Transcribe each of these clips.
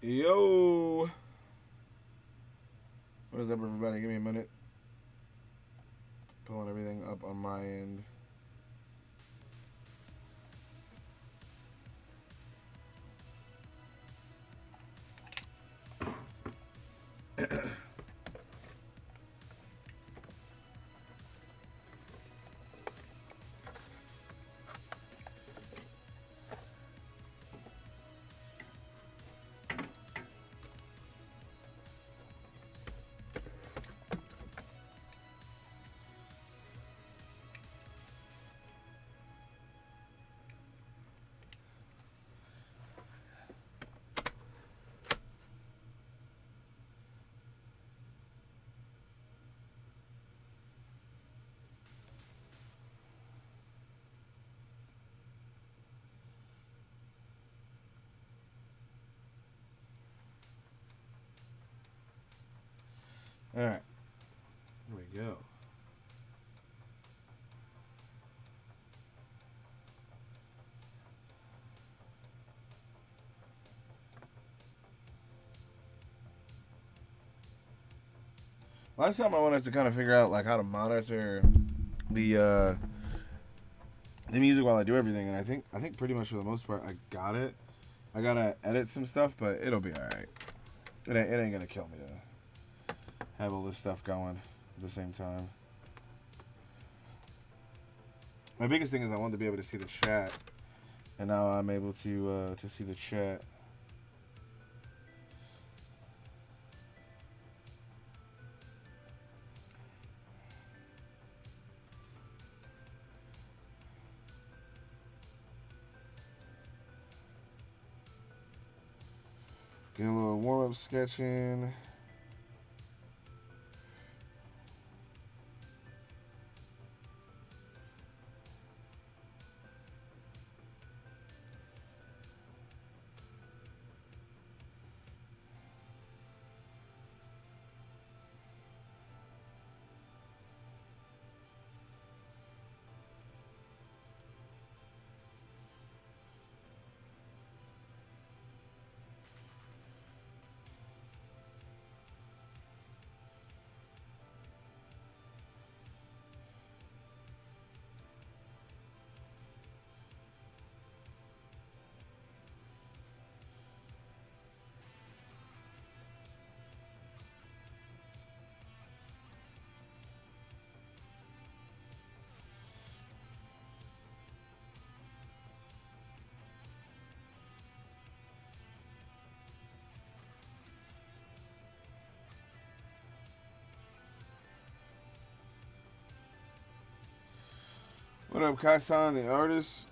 Yo, what is up, everybody? Give me a minute. Pulling everything up on my end. All right, here we go. Last time I wanted to kind of figure out like how to monitor the music while I do everything, and I think pretty much for the most part I got it. I gotta edit some stuff, but it'll be all right. It ain't gonna kill me to have all this stuff going at the same time. My biggest thing is I wanted to be able to see the chat, and now I'm able to see the chat. Get a little warm-up sketching. What up, Kaisan, the artist?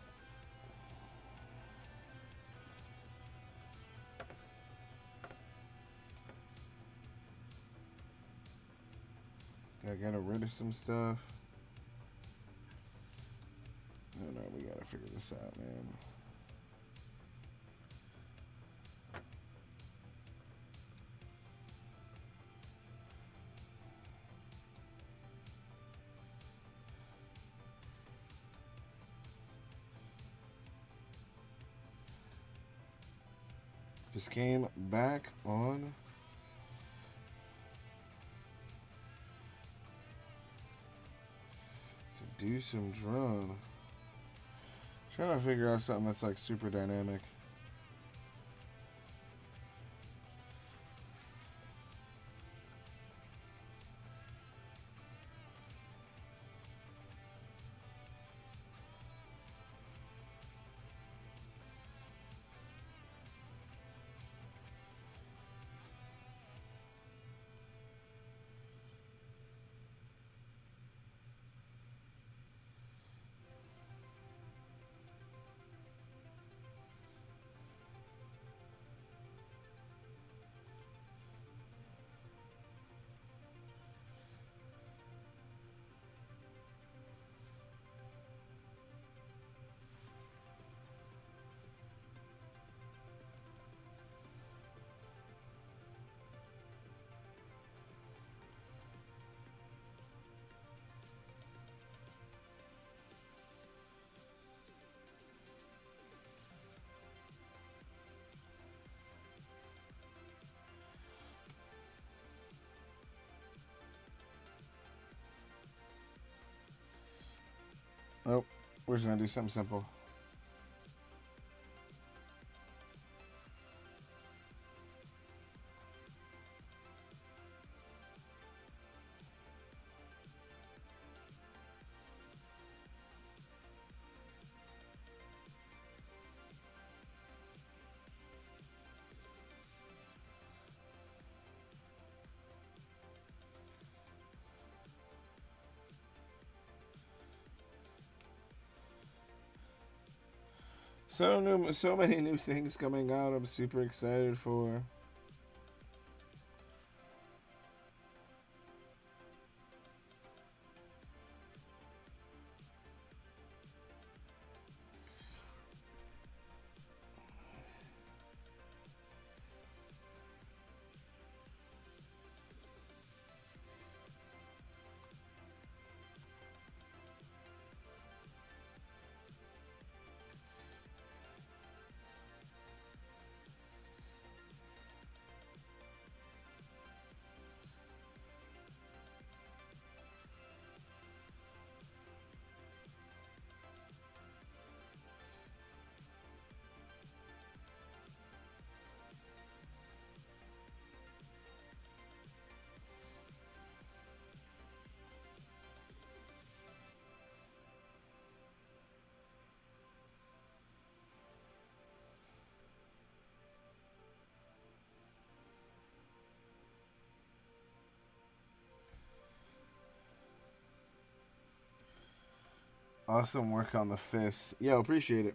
I gotta rid of some stuff. No, we gotta figure this out, man. Just came back on. To do some drone. Trying to figure out something that's like super dynamic. Nope. We're just gonna do something simple. So many new things coming out. I'm super excited for. Awesome work on the fist. Yo, appreciate it.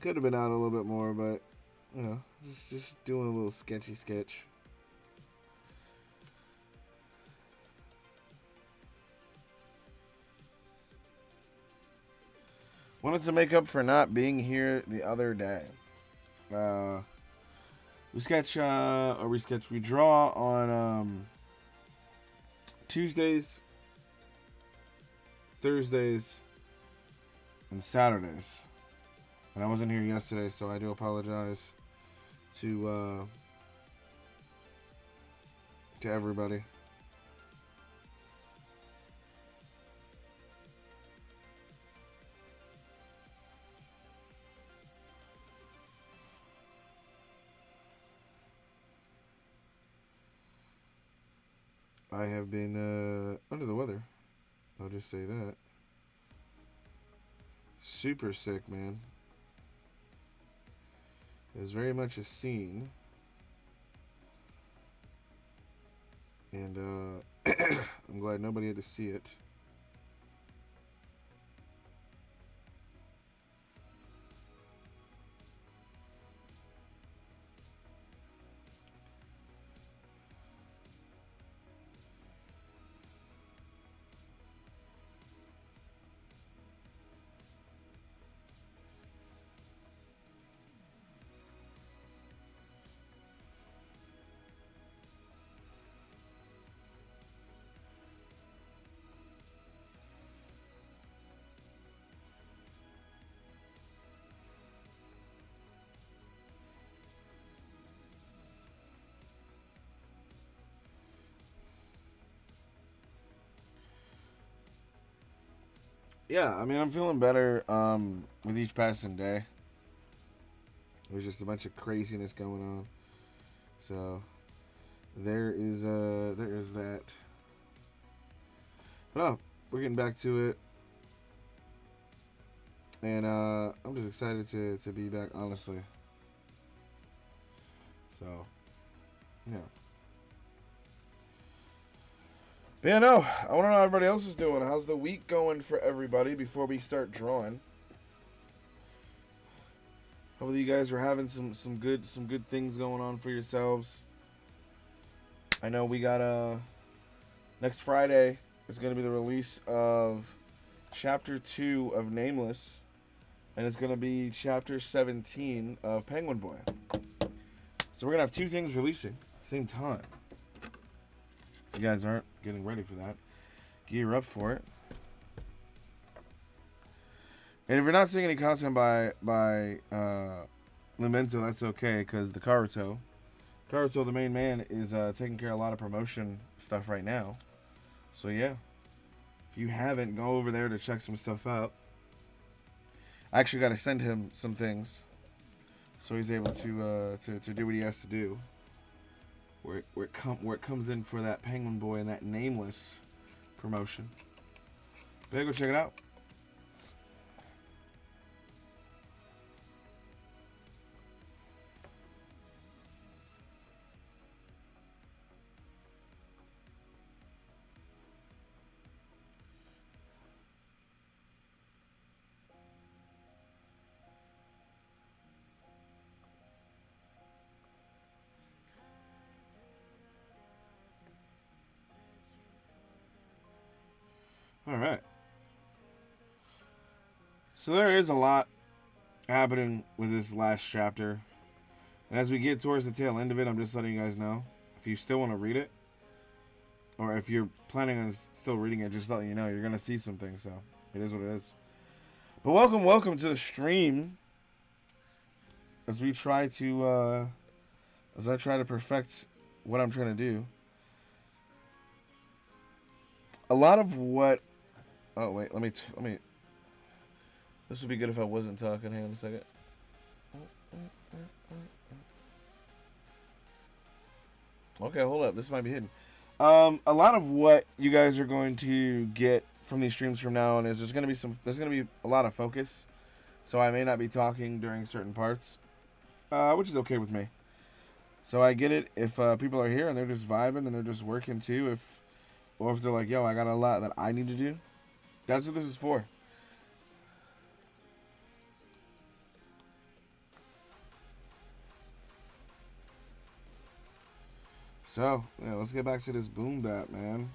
Could have been out a little bit more, but you know, just doing a little sketchy sketch. Wanted to make up for not being here the other day. We draw on Tuesdays, Thursdays, and Saturdays. And I wasn't here yesterday, so I do apologize to everybody. I have been under the weather. I'll just say that. Super sick, man. It was very much a scene. And I'm glad nobody had to see it. Yeah, I mean, I'm feeling better with each passing day. There's just a bunch of craziness going on. So there is that. But oh, we're getting back to it. And I'm just excited to be back, honestly. So, yeah. Yeah, no, I want to know how everybody else is doing. How's the week going for everybody before we start drawing? Hopefully you guys are having some good things going on for yourselves. I know we got next Friday is going to be the release of Chapter 2 of Nameless, and it's going to be Chapter 17 of Penguinboy. So we're going to have two things releasing at the same time. If you guys aren't getting ready for that, gear up for it. And if you're not seeing any content by Lumento, that's okay, because the Karuto, the main man, is taking care of a lot of promotion stuff right now. So yeah, If you haven't, go over there to check some stuff out. I actually got to send him some things so he's able to do what he has to do. Where it comes in for that Penguinboy and that Nameless promotion. Better go check it out. All right. So there is a lot happening with this last chapter. And as we get towards the tail end of it, I'm just letting you guys know. If you still want to read it, or if you're planning on still reading it, just letting you know, you're going to see some things. So it is what it is. But welcome to the stream. As we try to, as I try to perfect what I'm trying to do. A lot of what... Oh, wait, let me... This would be good if I wasn't talking. Hang on a second. Okay, hold up. This might be hidden. A lot of what you guys are going to get from these streams from now on is there's going to be a lot of focus. So I may not be talking during certain parts, which is okay with me. So I get it if people are here and they're just vibing and they're just working too. Or if they're like, yo, I got a lot that I need to do. That's what this is for. So, yeah, let's get back to this boom bap, man.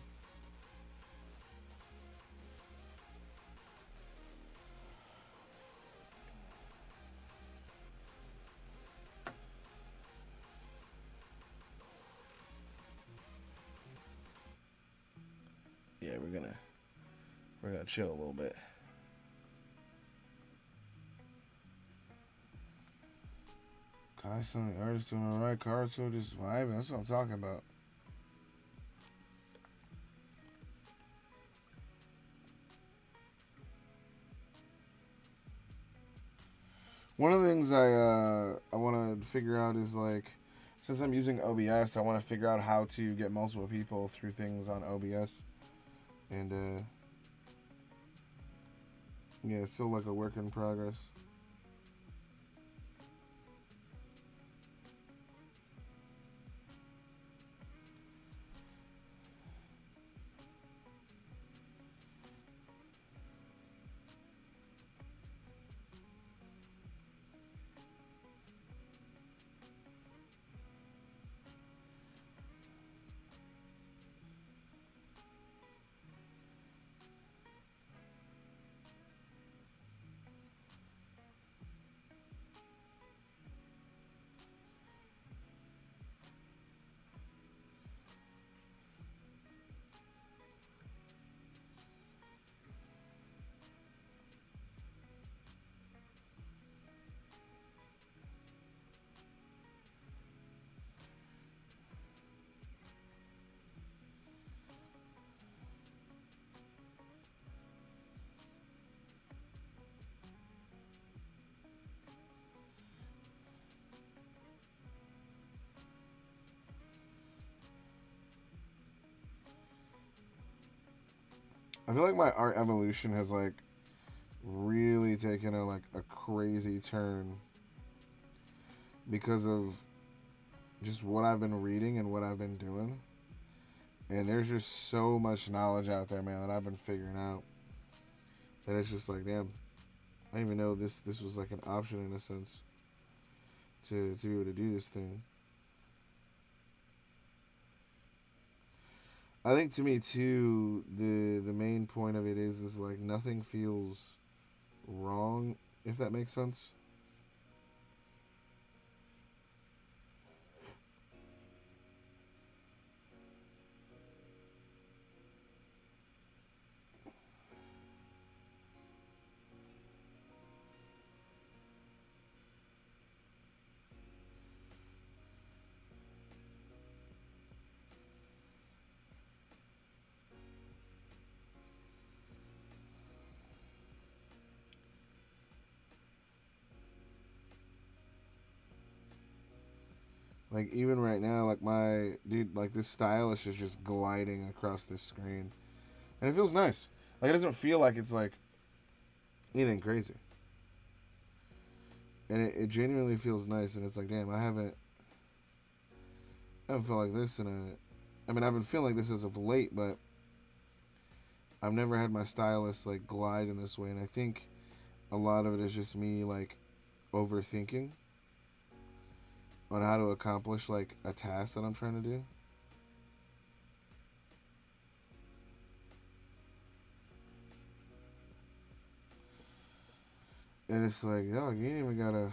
Yeah, we're gonna chill a little bit. Constantly artists doing alright, Karuto just vibing. That's what I'm talking about. One of the things I want to figure out is, like, since I'm using OBS, I want to figure out how to get multiple people through things on OBS. And yeah, it's still like a work in progress. I feel like my art evolution has, like, really taken a crazy turn because of just what I've been reading and what I've been doing. And there's just so much knowledge out there, man, that I've been figuring out. That it's just like, damn, I didn't even know this was like an option in a sense to be able to do this thing. I think to me too, the main point of it is like nothing feels wrong, if that makes sense. Like even right now, like my dude, like this stylus is just gliding across this screen, and it feels nice. Like it doesn't feel like it's like anything crazy, and it genuinely feels nice. And it's like, damn, I haven't felt like this in a. I mean, I've been feeling like this as of late, but I've never had my stylus like glide in this way, and I think a lot of it is just me like overthinking on how to accomplish like a task that I'm trying to do. And it's like, yo, you ain't even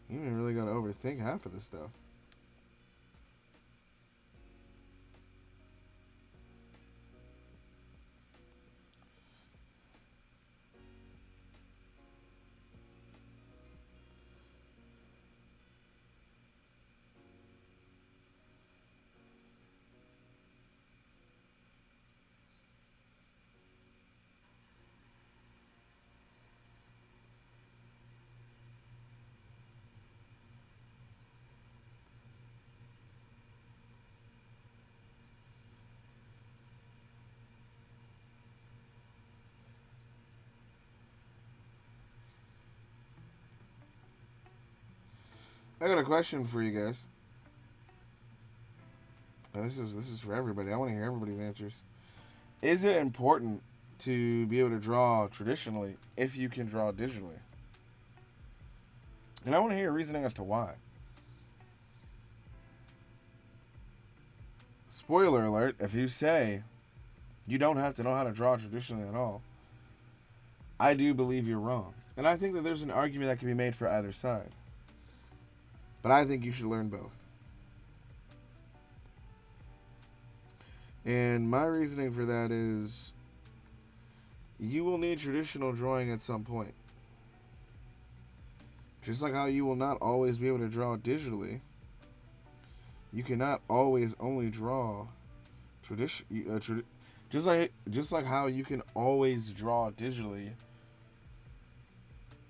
really gotta overthink half of this stuff. I got a question for you guys. And this is for everybody. I want to hear everybody's answers. Is it important to be able to draw traditionally if you can draw digitally? And I want to hear your reasoning as to why. Spoiler alert, if you say you don't have to know how to draw traditionally at all, I do believe you're wrong. And I think that there's an argument that can be made for either side. But I think you should learn both. And my reasoning for that is you will need traditional drawing at some point. Just like how you will not always be able to draw digitally, you cannot always only draw tradition. Just like how you can always draw digitally,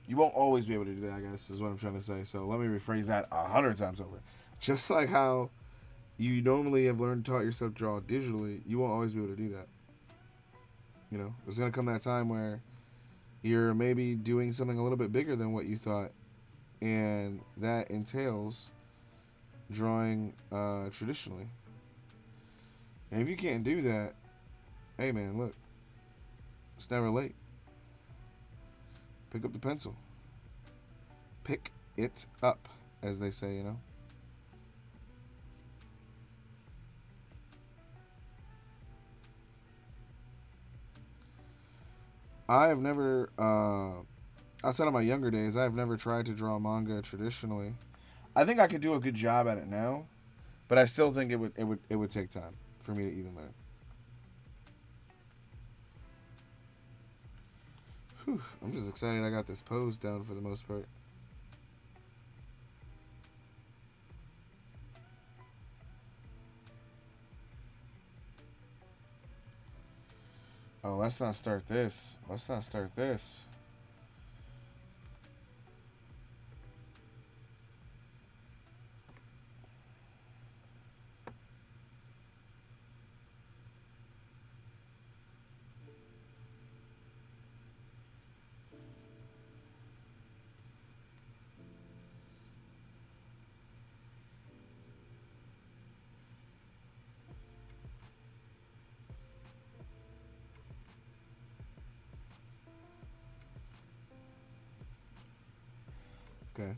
you won't always be able to do that. I guess is what I'm trying to say. So let me rephrase that 100 times over. Just like how you normally have learned taught yourself to draw digitally, you won't always be able to do that. You know, there's gonna come that time where you're maybe doing something a little bit bigger than what you thought, and that entails drawing traditionally. And if you can't do that, hey man, look, it's never late. Pick up the pencil. Pick it up, as they say, you know. I have never, outside of my younger days, I've never tried to draw manga traditionally. I think I could do a good job at it now, but I still think it would take time for me to even learn. Whew, I'm just excited I got this pose down for the most part. Oh, let's not start this. Let's not start this. Okay.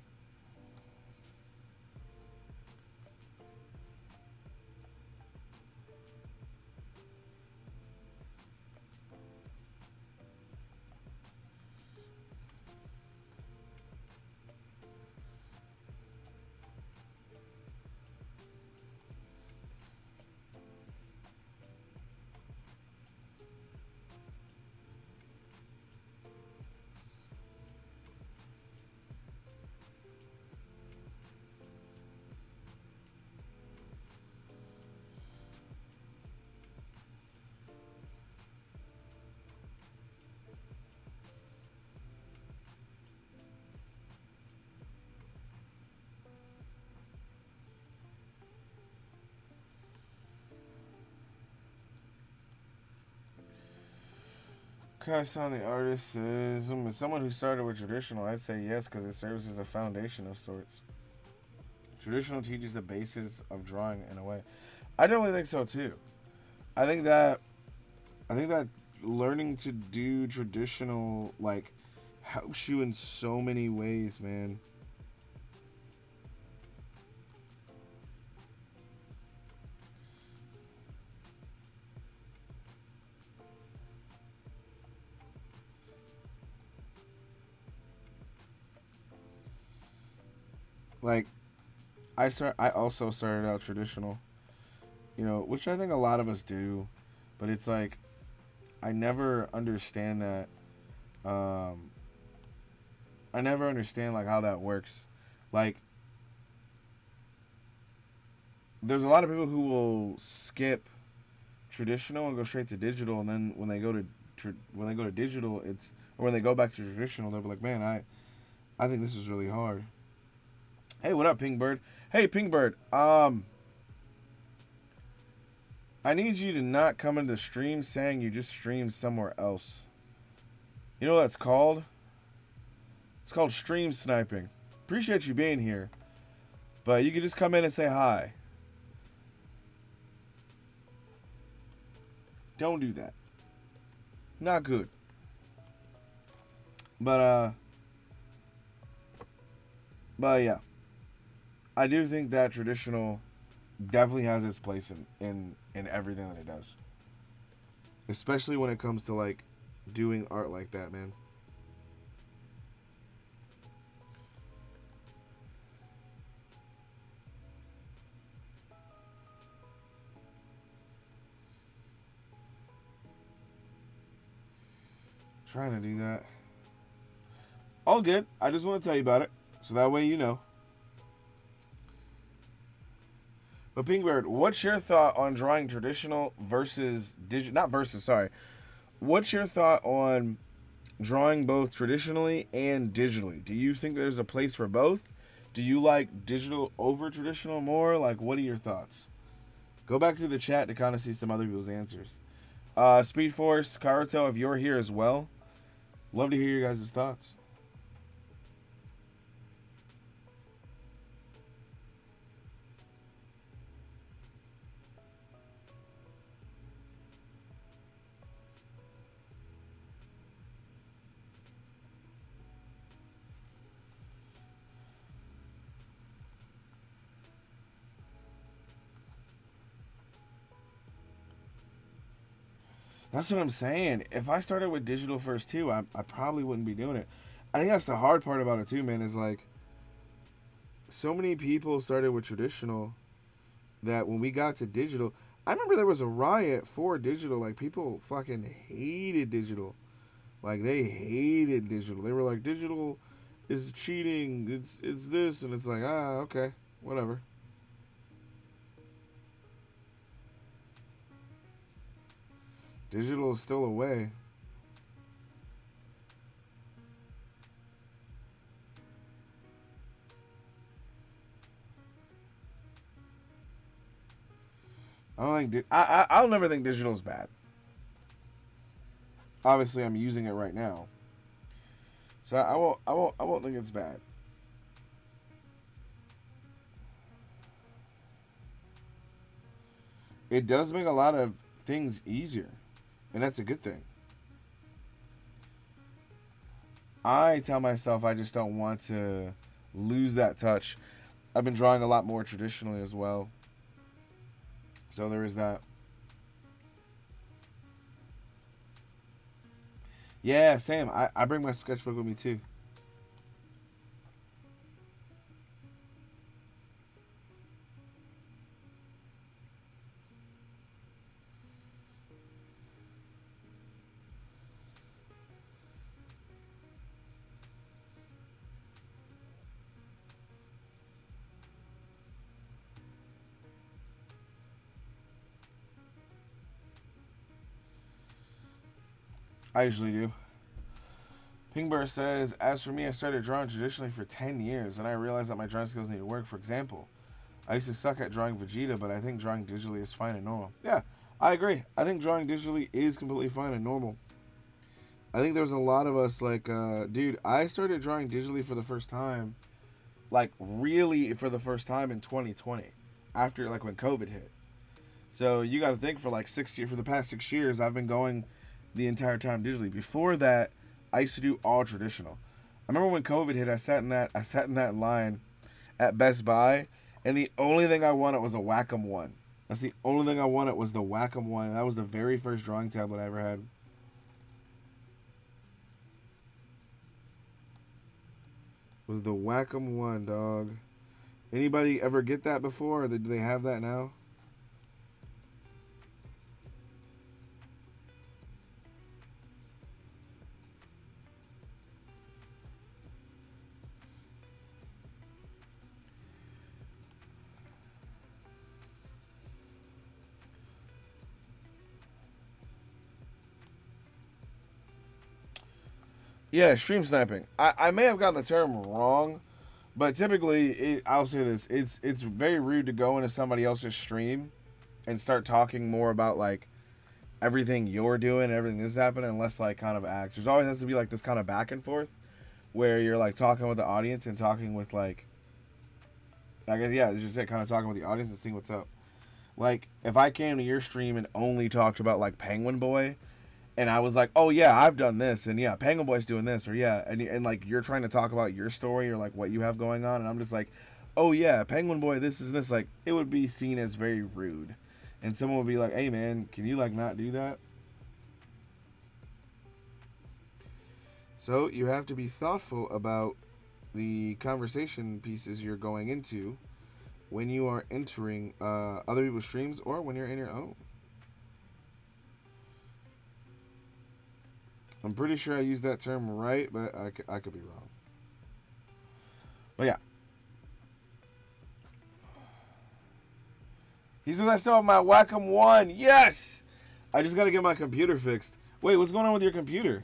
Okay, so the artist says, as someone who started with traditional, I'd say yes because it serves as a foundation of sorts. Traditional teaches the basis of drawing in a way. I definitely think so too. I think that I think that learning to do traditional like helps you in so many ways, man. Like I also started out traditional, which I think a lot of us do, but it's like I never understand that. Um, I never understand like how that works. Like there's a lot of people who will skip traditional and go straight to digital, and then when they go to digital, it's or when they go back to traditional, they'll be like, man, I think this is really hard. Hey, what up, Pingbird? Hey, Pingbird. I need you to not come into the stream saying you just streamed somewhere else. You know what that's called? It's called stream sniping. Appreciate you being here, but you can just come in and say hi. Don't do that. Not good. But but yeah, I do think that traditional definitely has its place in everything that it does, especially when it comes to like doing art like that, man. Trying to do that. All good. I just want to tell you about it, so that way you know. But Pingbird, what's your thought on drawing traditional versus digital? Not versus, sorry. What's your thought on drawing both traditionally and digitally? Do you think there's a place for both? Do you like digital over traditional more? Like, what are your thoughts? Go back to the chat to kind of see some other people's answers. Speed Force, Karuto, if you're here as well, love to hear your guys' thoughts. That's what I'm saying. If I started with digital first too, I probably wouldn't be doing it. I think that's the hard part about it too, man, is like so many people started with traditional that when we got to digital, I remember there was a riot for digital. Like people fucking hated digital. Like they hated digital. They were like, digital is cheating. It's this, and it's like, okay, whatever. Digital is still a way. I don't think I'll never think digital is bad. Obviously, I'm using it right now, so I won't think it's bad. It does make a lot of things easier, and that's a good thing. I tell myself I just don't want to lose that touch. I've been drawing a lot more traditionally as well, so there is that. Yeah, same. I bring my sketchbook with me too. I usually do. Pingber says, as for me, I started drawing traditionally for 10 years, and I realized that my drawing skills need to work. For example, I used to suck at drawing Vegeta, but I think drawing digitally is fine and normal. Yeah, I agree. I think drawing digitally is completely fine and normal. I think there's a lot of us like, dude. I started drawing digitally for the first time, like really for the first time in 2020, after like when COVID hit. So you got to think for like 6 years, for the past 6 years, I've been going the entire time digitally. Before that, I used to do all traditional. I remember when COVID hit, I sat in that line at Best Buy, and the only thing I wanted was a Wacom one. That's the only thing I wanted was the Wacom one. That was the very first drawing tablet I ever had. Was the Wacom one, dog. Anybody ever get that before, or do they have that now? Yeah, stream sniping. I may have gotten the term wrong, but typically, I'll say this: it's very rude to go into somebody else's stream and start talking more about like everything you're doing, everything that's happening, unless like kind of acts. There's always has to be like this kind of back and forth where you're like talking with the audience and talking with like, I guess yeah, it's just it, kind of talking with the audience and seeing what's up. Like if I came to your stream and only talked about like Penguinboy, and I was like, oh yeah, I've done this, and yeah, Penguinboy's doing this, or yeah, and like you're trying to talk about your story or like what you have going on, and I'm just like, oh yeah, Penguinboy, this is this, like it would be seen as very rude, and someone would be like, hey man, can you like not do that? So you have to be thoughtful about the conversation pieces you're going into when you are entering other people's streams or when you're in your own. I'm pretty sure I used that term right, but I could be wrong. But yeah. He says I still have my Wacom 1. Yes! I just got to get my computer fixed. Wait, what's going on with your computer?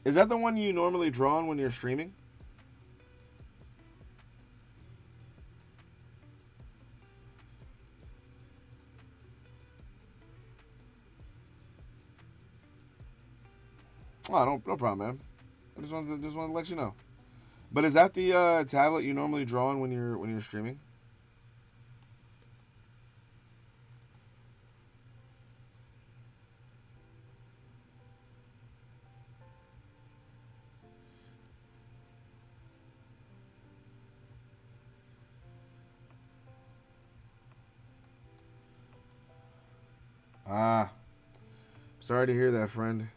Is that the one you normally draw on when you're streaming? Oh, no problem, man. I just wanted to let you know. But is that the tablet you normally draw on when you're streaming? Ah, sorry to hear that, friend.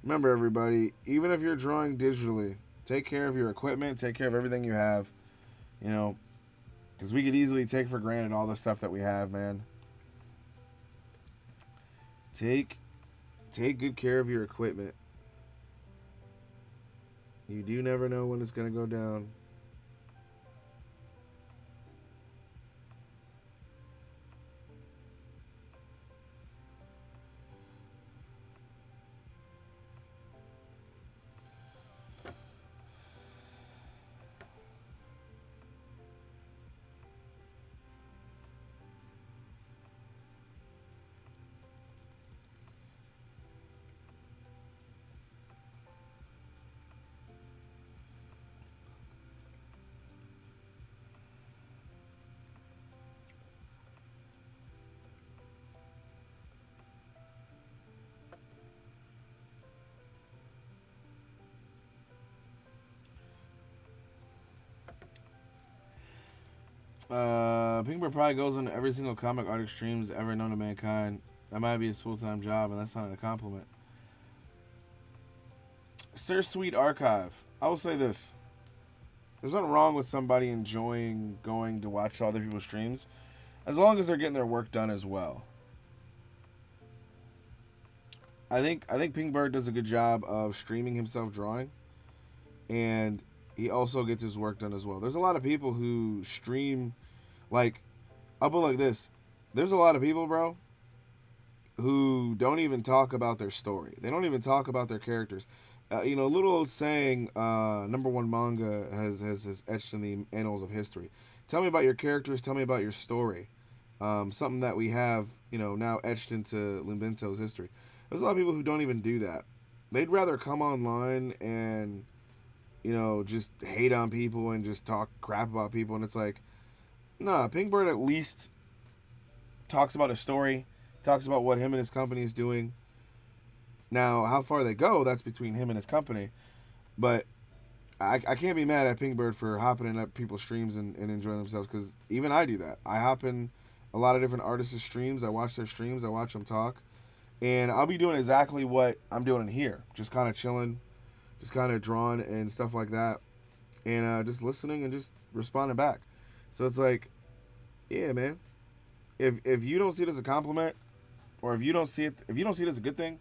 Remember, everybody, even if you're drawing digitally, take care of your equipment, take care of everything you have. You know, because we could easily take for granted all the stuff that we have, man. Take take good care of your equipment. You do never know when it's gonna go down. Pinkbird probably goes on every single comic art extremes ever known to mankind. That might be his full time job, and that's not a compliment. Sir Sweet Archive. I will say this. There's nothing wrong with somebody enjoying going to watch other people's streams, as long as they're getting their work done as well. I think Pinkbird does a good job of streaming himself drawing, and he also gets his work done as well. There's a lot of people who stream, like, I'll put it like this. There's a lot of people, bro, who don't even talk about their story. They don't even talk about their characters. You know, a little old saying, number one manga has etched in the annals of history. Tell me about your characters. Tell me about your story. Something that we have, now etched into Limbento's history. There's a lot of people who don't even do that. They'd rather come online and, just hate on people and just talk crap about people. And it's like, nah, Pinkbird at least talks about a story, talks about what him and his company is doing. Now, how far they go, that's between him and his company. But I can't be mad at Pinkbird for hopping in at people's streams and enjoying themselves, because even I do that. I hop in a lot of different artists' streams. I watch their streams. I watch them talk. And I'll be doing exactly what I'm doing here. Just kind of chilling, just kind of drawing and stuff like that. And just listening and just responding back. So it's like, yeah, man. If you don't see it as a compliment, or if you don't see it as a good thing,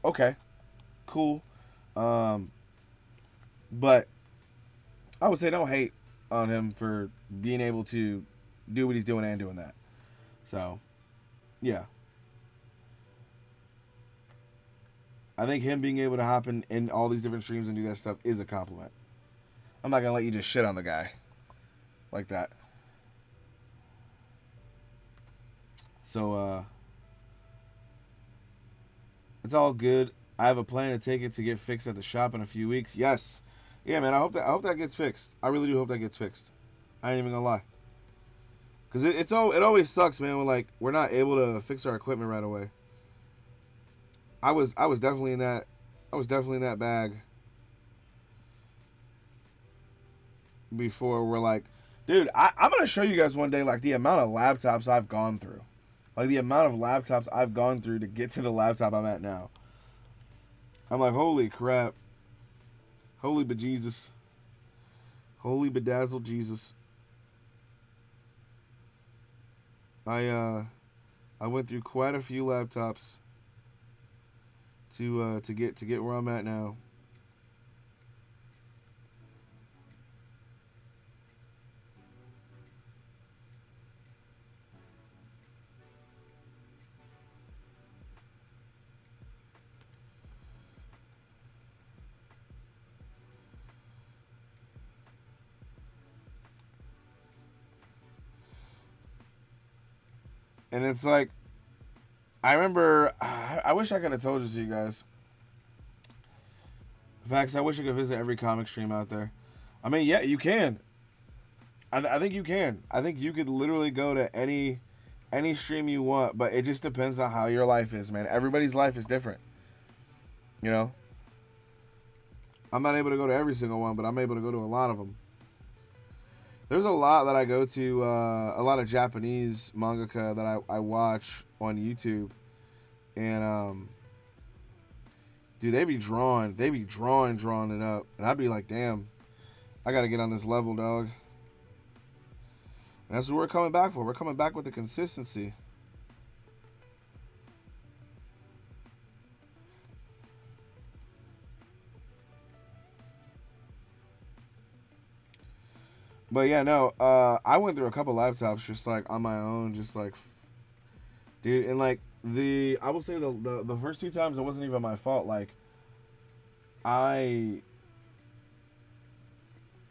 okay, cool. But I would say don't hate on him for being able to do what he's doing and doing that. So, yeah. I think him being able to hop in all these different streams and do that stuff is a compliment. I'm not going to let you just shit on the guy like that. So, it's all good. I have a plan to take it to get fixed at the shop in a few weeks. Yes. Yeah, man, I hope that gets fixed. I really do hope that gets fixed. I ain't even gonna lie. Cause it always sucks, man, when we're not able to fix our equipment right away. I was definitely in that bag before. We're like, dude, I'm gonna show you guys one day the amount of laptops I've gone through. The amount of laptops I've gone through to get to the laptop I'm at now. I'm like, holy crap. Holy bejesus. Holy bedazzled Jesus. I went through quite a few laptops to get where I'm at now. And it's like, I remember, I wish I could have told this to you guys. In fact, I wish I could visit every comic stream out there. I mean, yeah, you can. I think you can. I think you could literally go to any stream you want, but it just depends on how your life is, man. Everybody's life is different. I'm not able to go to every single one, but I'm able to go to a lot of them. There's a lot that I go to, a lot of Japanese mangaka that I watch on YouTube. And, dude, they be drawing it up. And I'd be like, damn, I got to get on this level, dog. And that's what we're coming back for. We're coming back with the consistency. But yeah, no, I went through a couple laptops just on my own, dude, and I will say the first two times it wasn't even my fault. I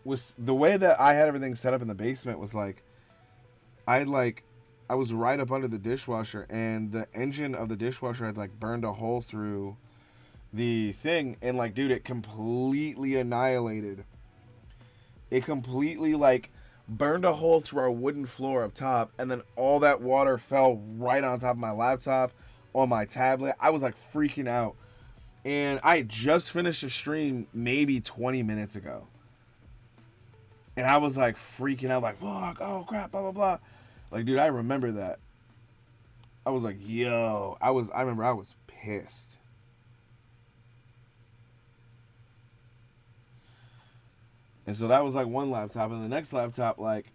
was, the way that I had everything set up in the basement was I was right up under the dishwasher, and the engine of the dishwasher had burned a hole through the thing, and dude, it completely annihilated. It completely burned a hole through our wooden floor up top, and then all that water fell right on top of my laptop, on my tablet. I was freaking out. And I just finished a stream maybe 20 minutes ago. And I was freaking out, fuck, oh crap, blah, blah, blah. Dude, I remember that. I was yo, I remember I was pissed. And so that was one laptop. And the next laptop, if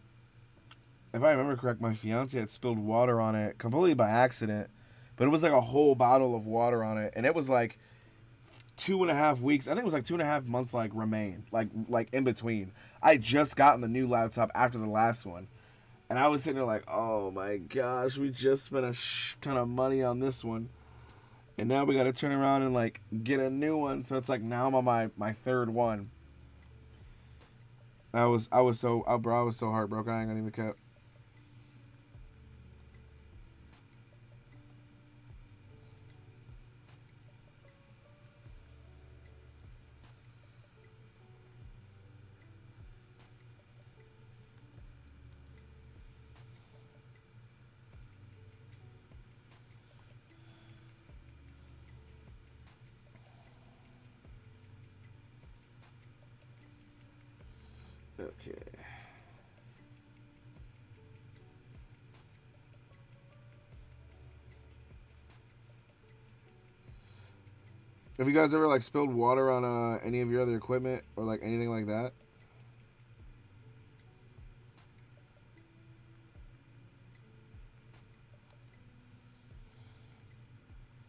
I remember correct, my fiance had spilled water on it completely by accident. But it was a whole bottle of water on it. And it was 2.5 weeks. I think it was 2.5 months remain. In between. I had just gotten the new laptop after the last one. And I was sitting there oh my gosh, we just spent a ton of money on this one. And now we got to turn around and get a new one. So it's now I'm on my third one. bro, I was so heartbroken. I ain't gonna even cap. Okay. Have you guys ever like spilled water on any of your other equipment or like anything like that?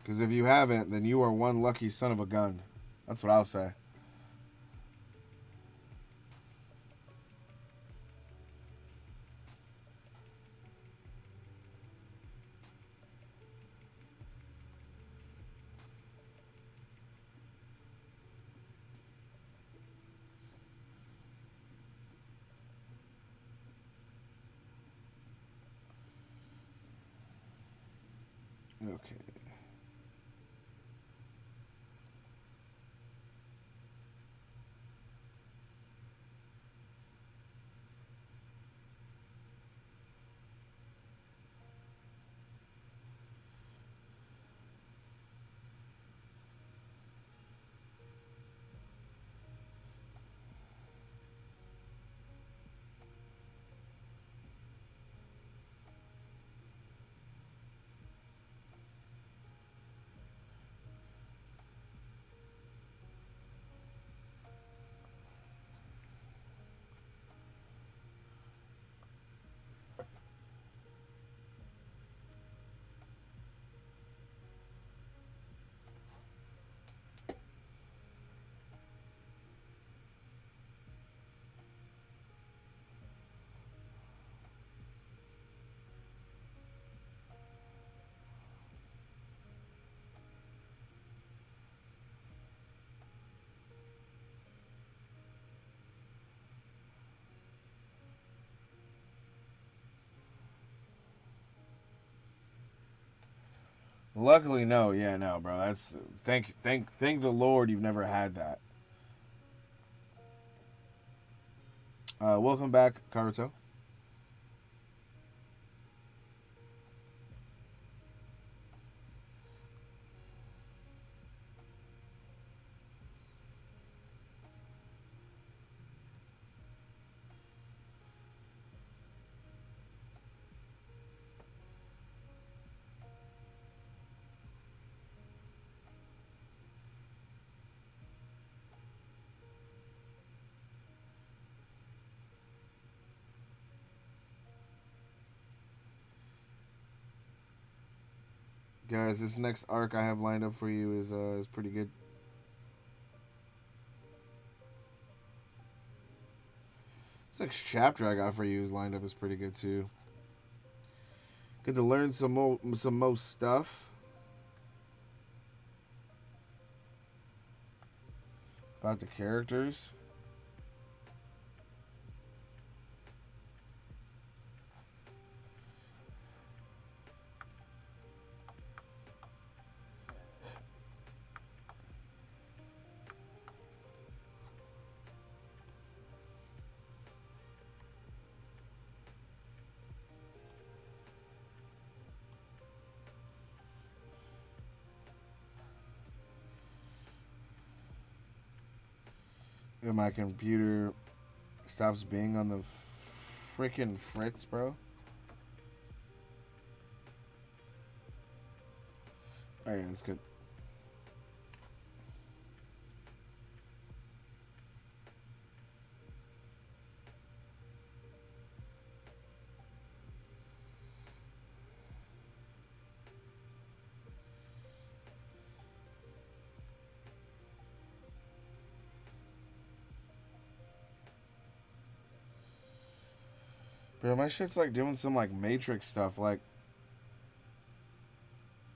Because if you haven't, then you are one lucky son of a gun. That's what I'll say. Okay. Luckily, no. Yeah, no, bro. That's thank the Lord you've never had that. Welcome back, Karuto. Guys, this next arc I have lined up for you is pretty good. This next chapter I got for you is lined up is pretty good too. Good to learn some more stuff about the characters. And my computer stops being on the freaking fritz, bro. Alright, that's good. Bro, my shit's like doing some like Matrix stuff. Like,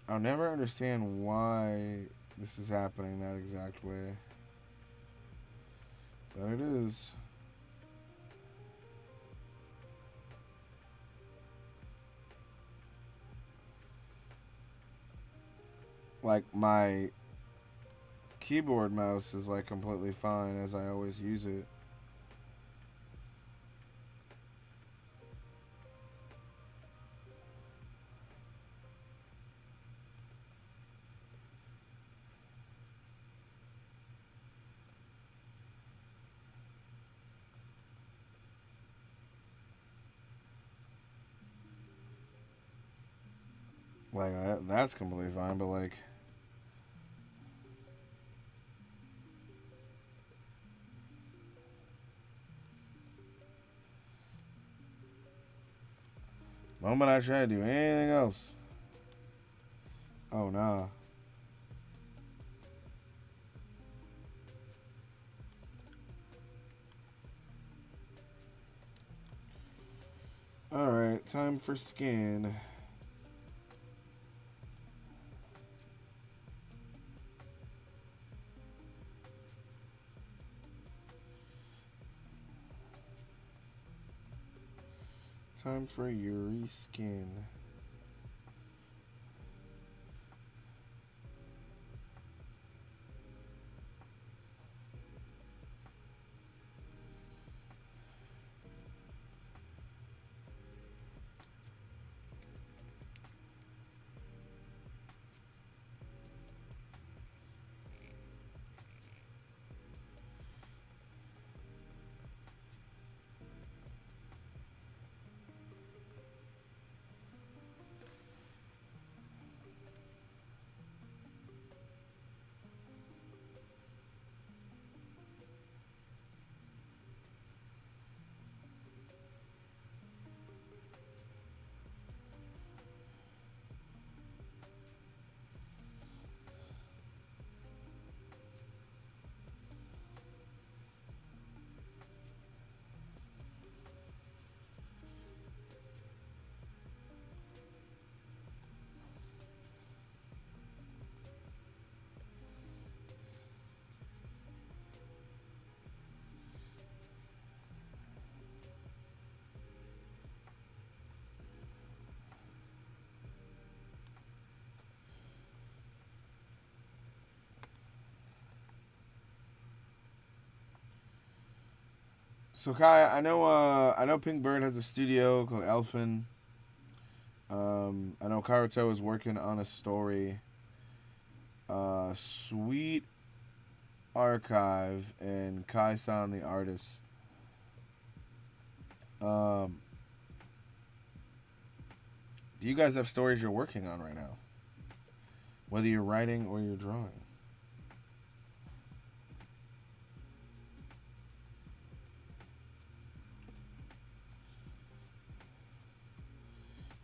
I'll never understand why this is happening that exact way. But it is. like my keyboard mouse is like completely fine as I always use it. Like that's completely fine, but like moment I try to do anything else, oh nah. All right, time for skin. Time for Yuri skin. So Kai, I know Pink Bird has a studio called Elfin. I know Karuto is working on a story. Sweet Archive and Kai-san the artist. Um, do you guys have stories you're working on right now? Whether you're writing or you're drawing.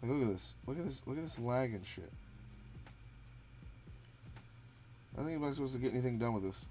Like, look at this. Look at this. Look at this lag and shit. I don't think anybody's supposed to get anything done with this.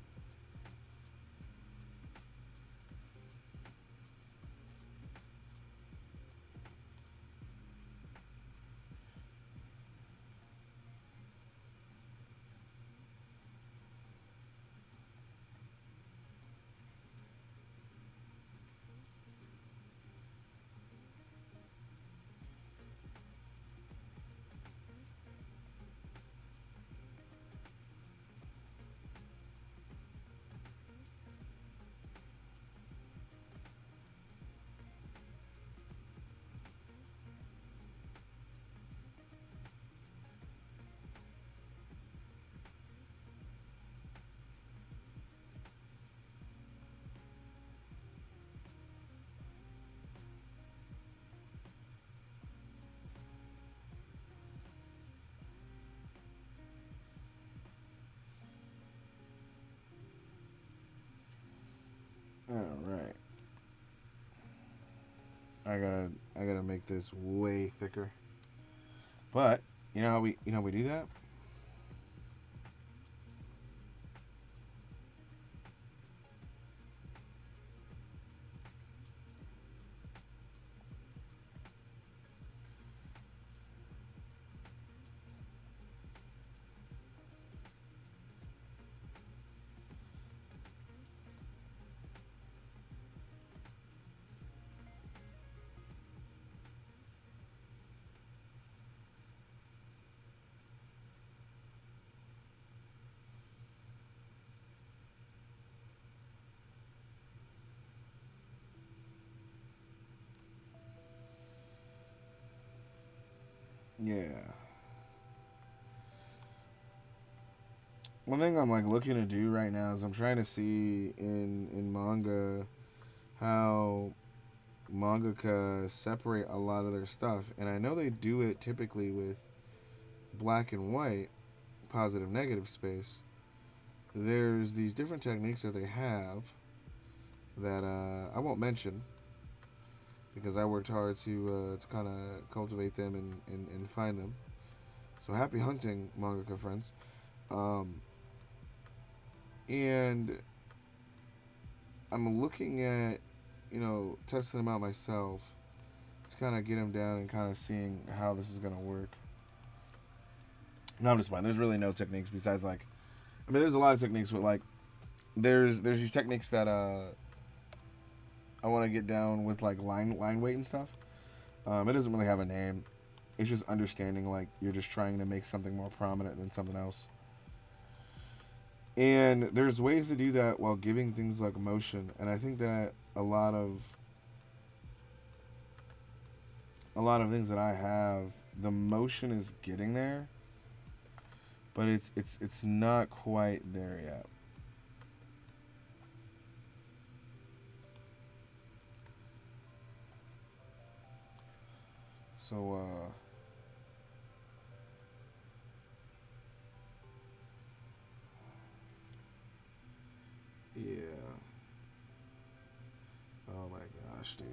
All right. I gotta make this way thicker. But you know how we do that? Yeah. One thing I'm like looking to do right now is I'm trying to see in manga how mangaka separate a lot of their stuff, and I know they do it typically with black and white, positive negative space. There's these different techniques that they have that I won't mention because I worked hard to kind of cultivate them and find them. So happy hunting, mangaka friends. Um, and I'm looking at, testing them out myself to kind of get them down and kind of seeing how this is gonna work. No, I'm just fine. There's really no techniques besides like, I mean, there's a lot of techniques, but like, there's these techniques that I want to get down with like line weight and stuff. It doesn't really have a name. It's just understanding like you're just trying to make something more prominent than something else. And there's ways to do that while giving things like motion. And I think that a lot of things that I have, the motion is getting there, but it's not quite there yet. So yeah. Oh my gosh, dude.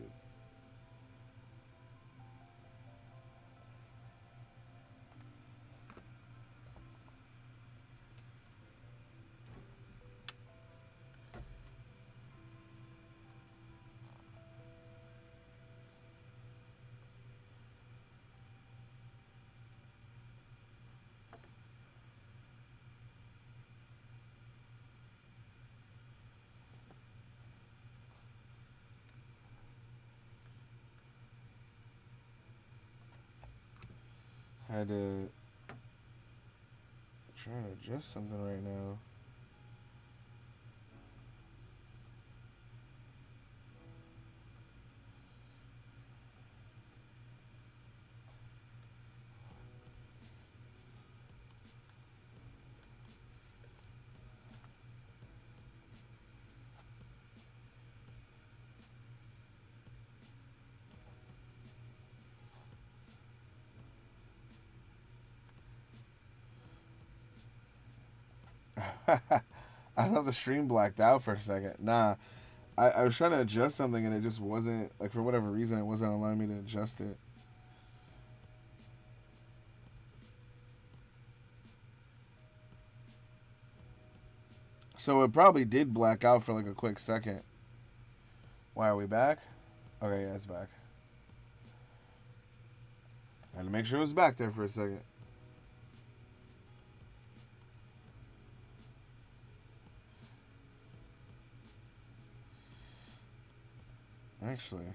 Had to try to adjust something right now. I thought the stream blacked out for a second. Nah, I was trying to adjust something and it just wasn't, like, for whatever reason, it wasn't allowing me to adjust it. So it probably did black out for like a quick second. Why are we back? Okay, yeah, it's back. I had to make sure it was back there for a second. Actually,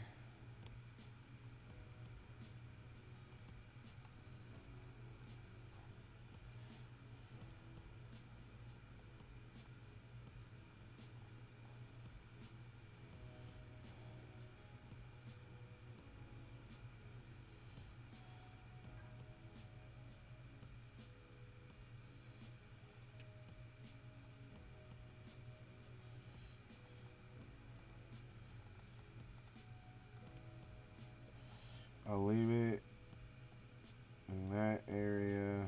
I'll leave it in that area.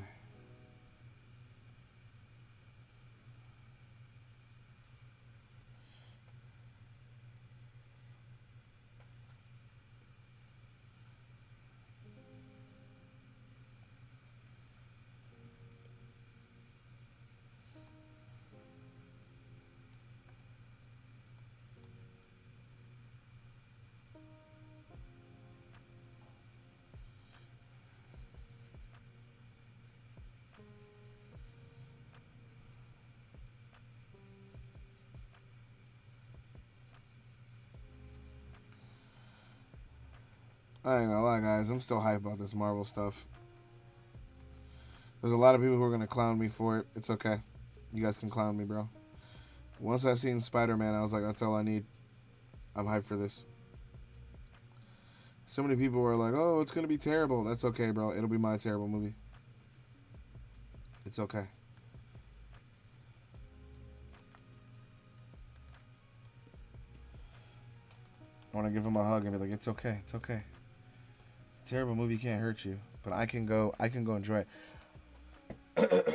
I ain't gonna lie, guys. I'm still hype about this Marvel stuff. There's a lot of people who are gonna clown me for it. It's okay. You guys can clown me, bro. Once I seen Spider-Man, I was like, that's all I need. I'm hyped for this. So many people were like, "Oh, it's gonna be terrible." That's okay, bro. It'll be my terrible movie. It's okay. I want to give him a hug and be like, "It's okay. It's okay. Terrible movie can't hurt you, but I can go. I can go enjoy it."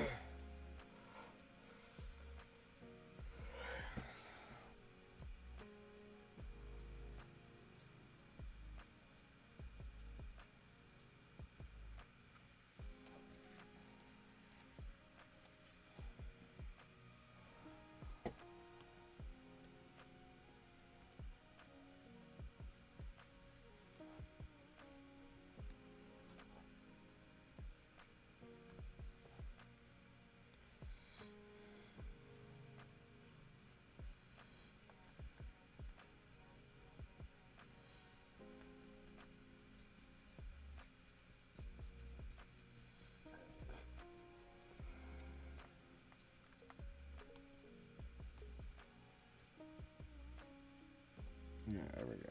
Yeah, there we go.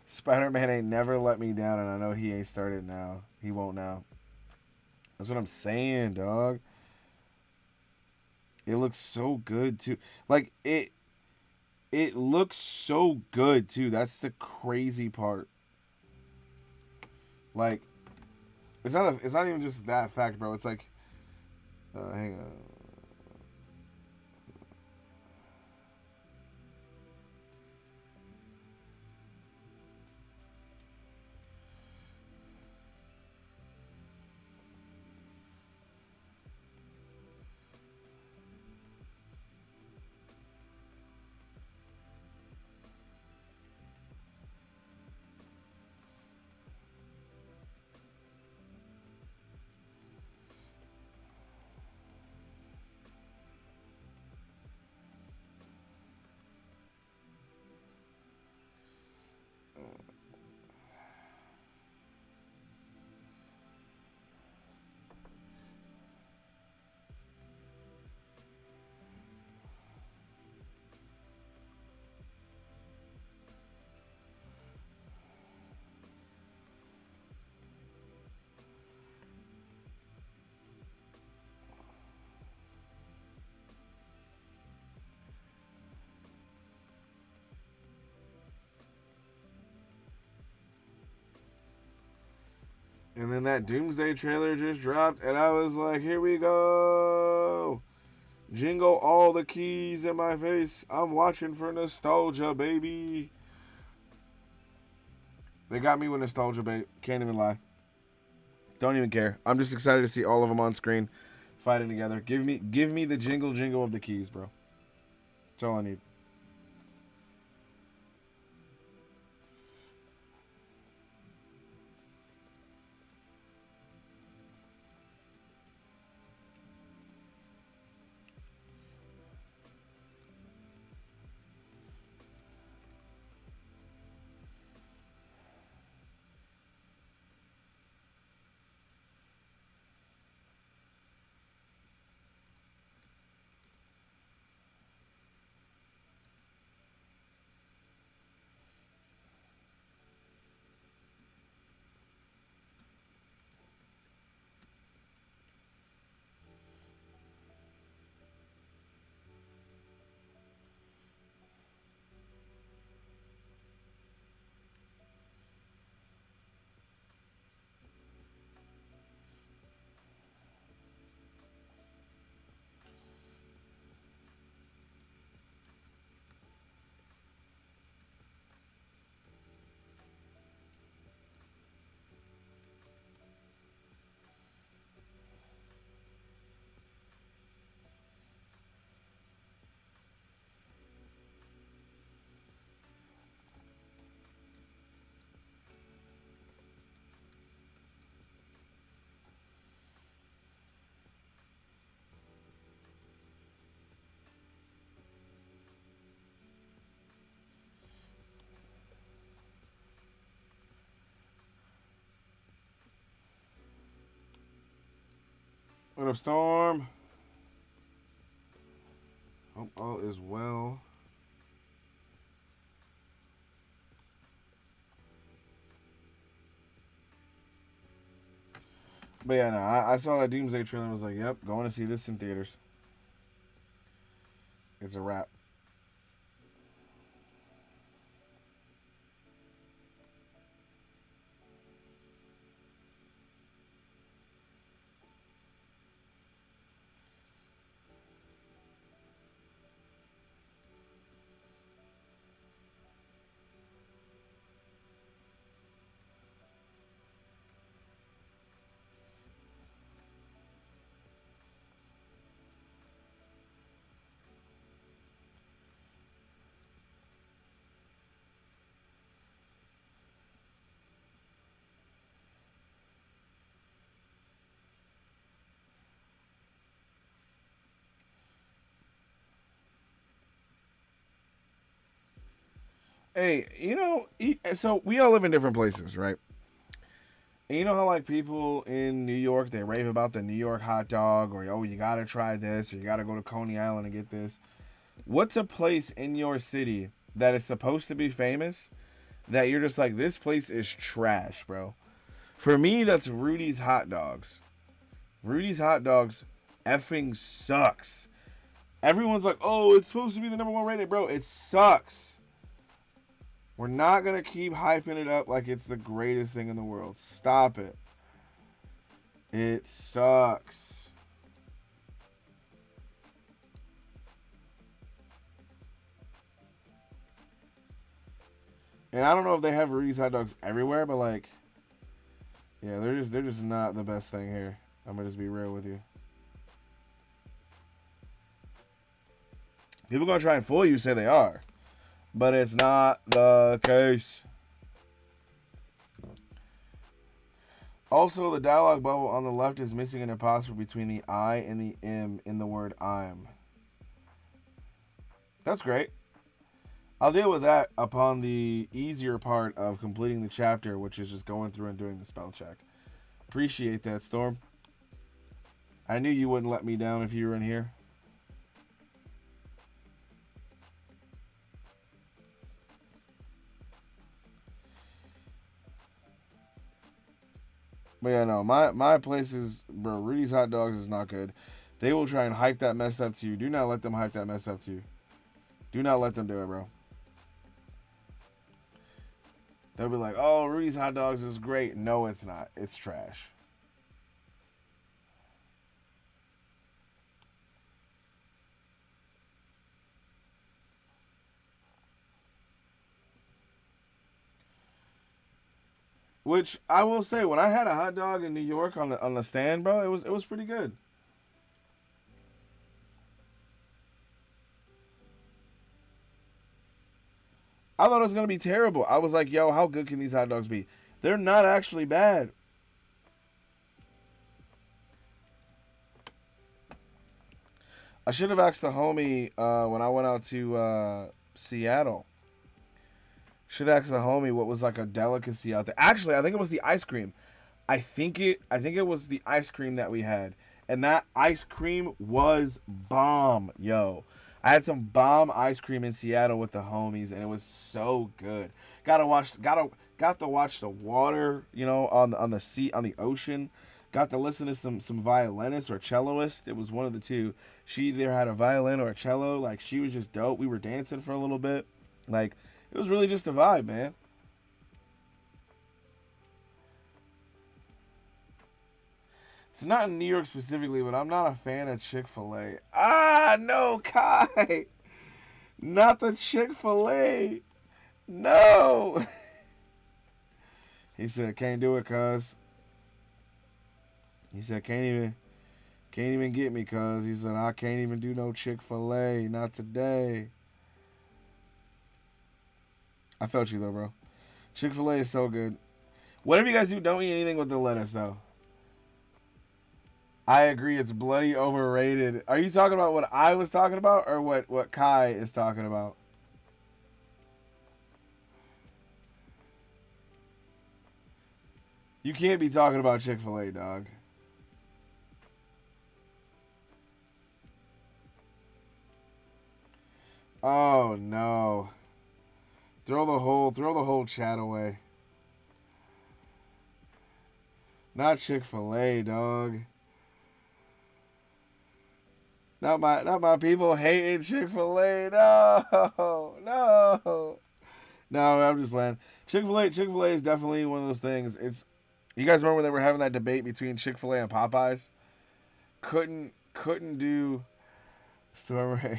Spider-Man ain't never let me down, and I know he ain't started now. He won't now. That's what I'm saying, dog. It looks so good too. Like it looks so good too. That's the crazy part. Like it's not even just that fact, bro. It's like hang on. And then that Doomsday trailer just dropped, and I was like, here we go. Jingle all the keys in my face. I'm watching for nostalgia, baby. They got me with nostalgia, babe. Can't even lie. Don't even care. I'm just excited to see all of them on screen fighting together. Give me the jingle of the keys, bro. That's all I need. What up, Storm? Hope all is well. But yeah, no, I saw that Doomsday trailer and was like, yep, going to see this in theaters. It's a wrap. Hey, so we all live in different places, right? And you know how like people in New York they rave about the New York hot dog, or oh you gotta try this, or you gotta go to Coney Island and get this. What's a place in your city that is supposed to be famous that you're just like this place is trash, bro? For me, that's Rudy's hot dogs. Rudy's hot dogs effing sucks. Everyone's like, oh, it's supposed to be the number one rated, bro. It sucks. We're not going to keep hyping it up like it's the greatest thing in the world. Stop it. It sucks. And I don't know if they have Rudy's hot dogs everywhere, but like, yeah, they're just not the best thing here. I'm gonna just be real with you. People gonna try and fool you, say they are, but it's not the case. Also, the dialogue bubble on the left is missing an apostrophe between the I and the M in the word I'm. That's great. I'll deal with that upon the easier part of completing the chapter, which is just going through and doing the spell check. Appreciate that, Storm. I knew you wouldn't let me down if you were in here. But yeah, no, my place is, bro, Rudy's Hot Dogs is not good. They will try and hype that mess up to you. Do not let them hype that mess up to you. Do not let them do it, bro. They'll be like, oh, Rudy's Hot Dogs is great. No, it's not. It's trash. Which I will say, when I had a hot dog in New York on the stand, bro, it was pretty good. I thought it was gonna be terrible. I was like, yo, how good can these hot dogs be? They're not actually bad. I should have asked the homie when I went out to Seattle. Should ask the homie what was like a delicacy out there. Actually, I think it was the ice cream. I think it was the ice cream that we had. And that ice cream was bomb, yo. I had some bomb ice cream in Seattle with the homies and it was so good. Got to watch the water, on the sea, on the ocean. Got to listen to some violinist or celloist. It was one of the two. She either had a violin or a cello. Like she was just dope. We were dancing for a little bit. Like it was really just a vibe, man. It's not in New York specifically, but I'm not a fan of Chick-fil-A. Ah, no, Kai. Not the Chick-fil-A. No. He said, can't do it, cuz. He said, can't even get me, cuz. He said, I can't even do no Chick-fil-A. Not today. I felt you, though, bro. Chick-fil-A is so good. Whatever you guys do, don't eat anything with the lettuce, though. I agree, it's bloody overrated. Are you talking about what I was talking about or what Kai is talking about? You can't be talking about Chick-fil-A, dog. Oh no. Throw the whole chat away. Not Chick-fil-A, dog. Not my people hating Chick-fil-A. No. No. No, I'm just playing. Chick-fil-A is definitely one of those things. It's you guys remember when they were having that debate between Chick-fil-A and Popeyes? Couldn't do Storm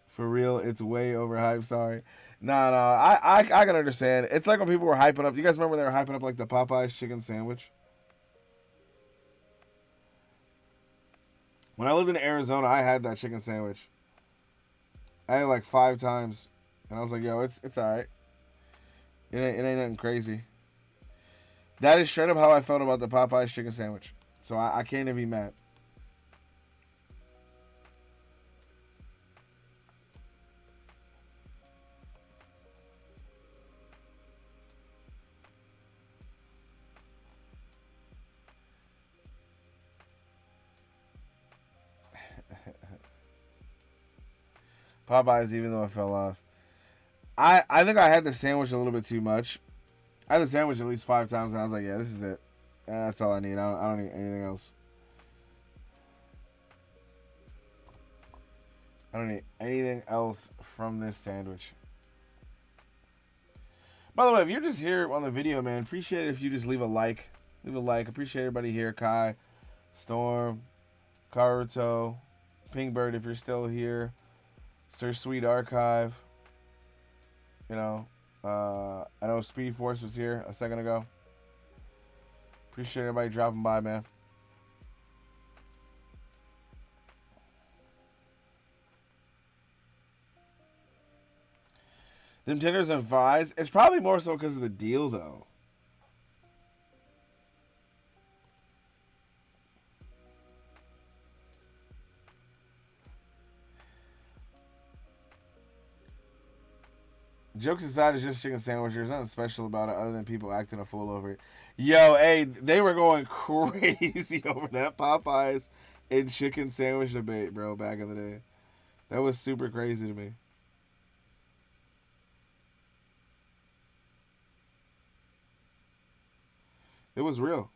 for real. It's way overhyped. Sorry. No. I can understand. It's like when people were hyping up. You guys remember when they were hyping up like the Popeyes chicken sandwich? When I lived in Arizona, I had that chicken sandwich. I had it like 5 times, and I was like, "Yo, it's all right. It ain't nothing crazy." That is straight up how I felt about the Popeyes chicken sandwich. So I can't even be mad. Popeyes, even though I fell off. I think I had the sandwich a little bit too much. I had the sandwich at least 5 times, and I was like, yeah, this is it. That's all I need. I don't need anything else. I don't need anything else from this sandwich. By the way, if you're just here on the video, man, appreciate it if you just leave a like. Leave a like. Appreciate everybody here. Kai, Storm, Karuto, Pingbird, if you're still here. Sir Sweet Archive. You know, I know Speed Force was here a second ago. Appreciate everybody dropping by, man. Them tenders and fries. It's probably more so because of the deal, though. Jokes aside, it's just chicken sandwich. There's nothing special about it other than people acting a fool over it. Yo, hey, they were going crazy over that Popeyes and chicken sandwich debate, bro, back in the day. That was super crazy to me. It was real.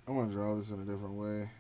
I'm going to draw this in a different way.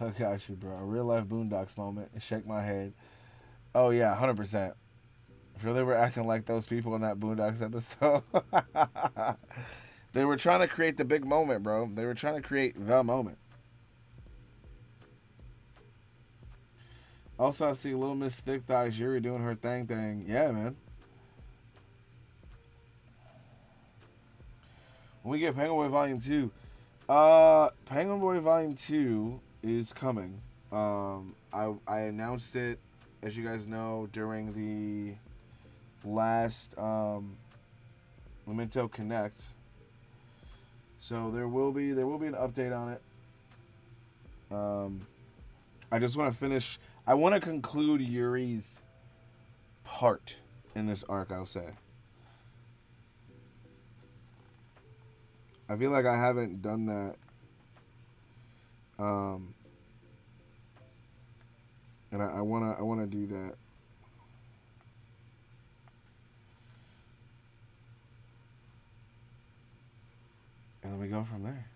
I got you, bro. A real life Boondocks moment. Shake my head. Oh yeah, 100%. If they were acting like those people in that Boondocks episode, they were trying to create the big moment, bro. They were trying to create the moment. Also, I see Little Miss Thick Thighs Yuri doing her thing. Yeah, man. When we get Penguinboy Volume 2, Penguinboy Volume 2 is coming. I announced it, as you guys know, during the last Memento Connect. So there will be an update on it. I just want to finish. I want to conclude Yuri's part in this arc. I'll say. I feel like I haven't done that. And I wanna do that. And then we go from there.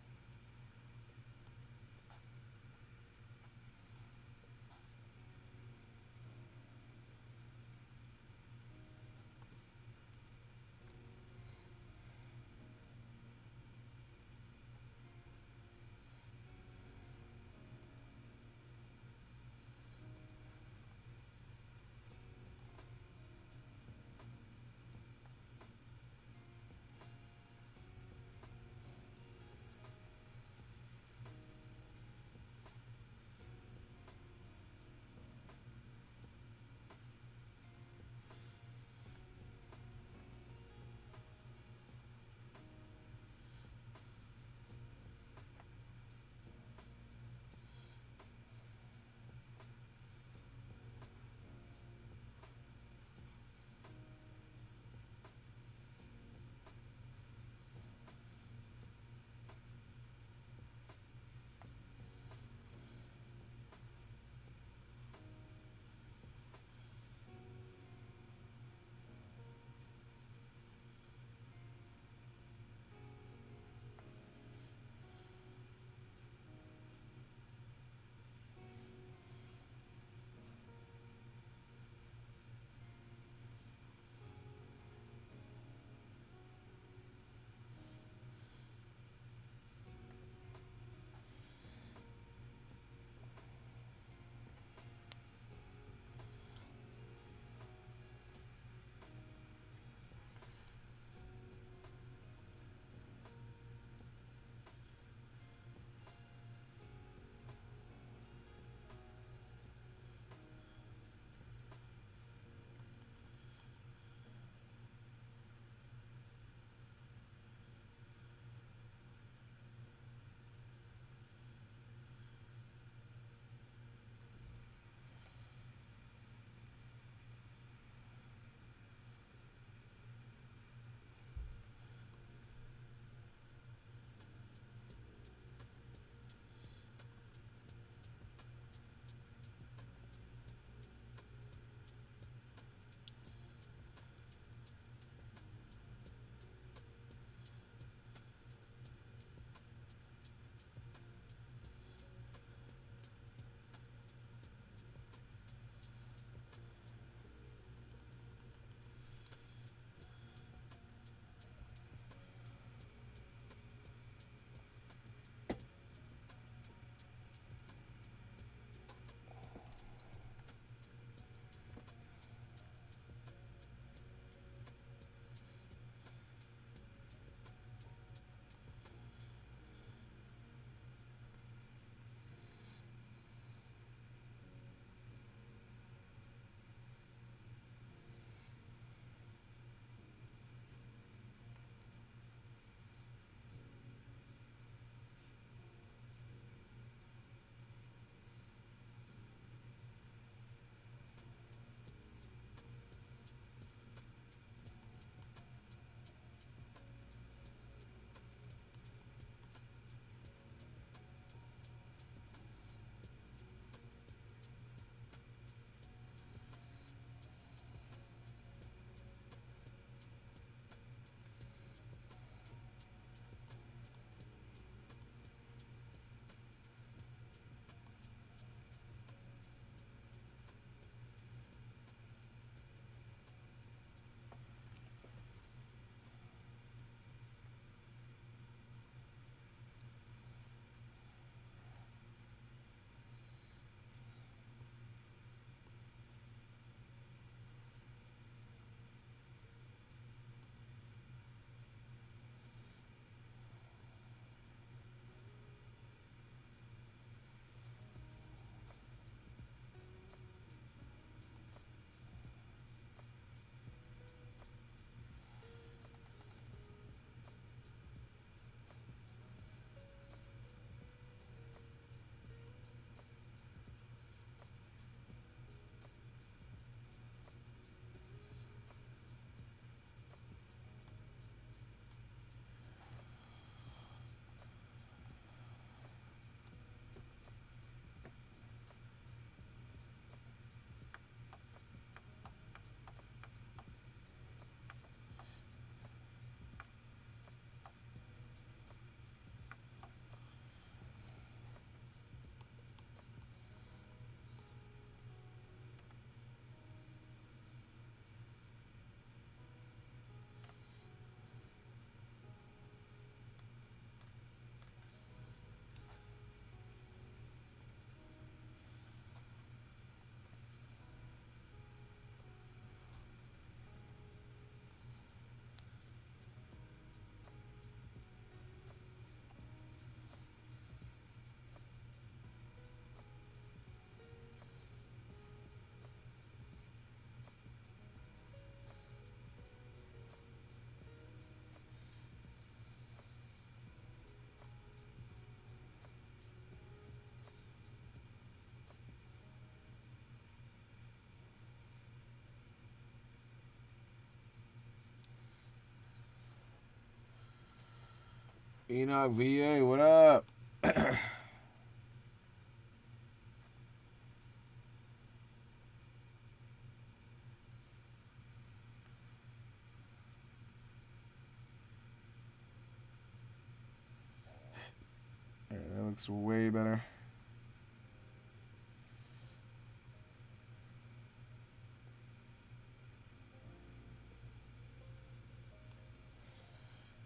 Enoch VA, what up? That looks way better.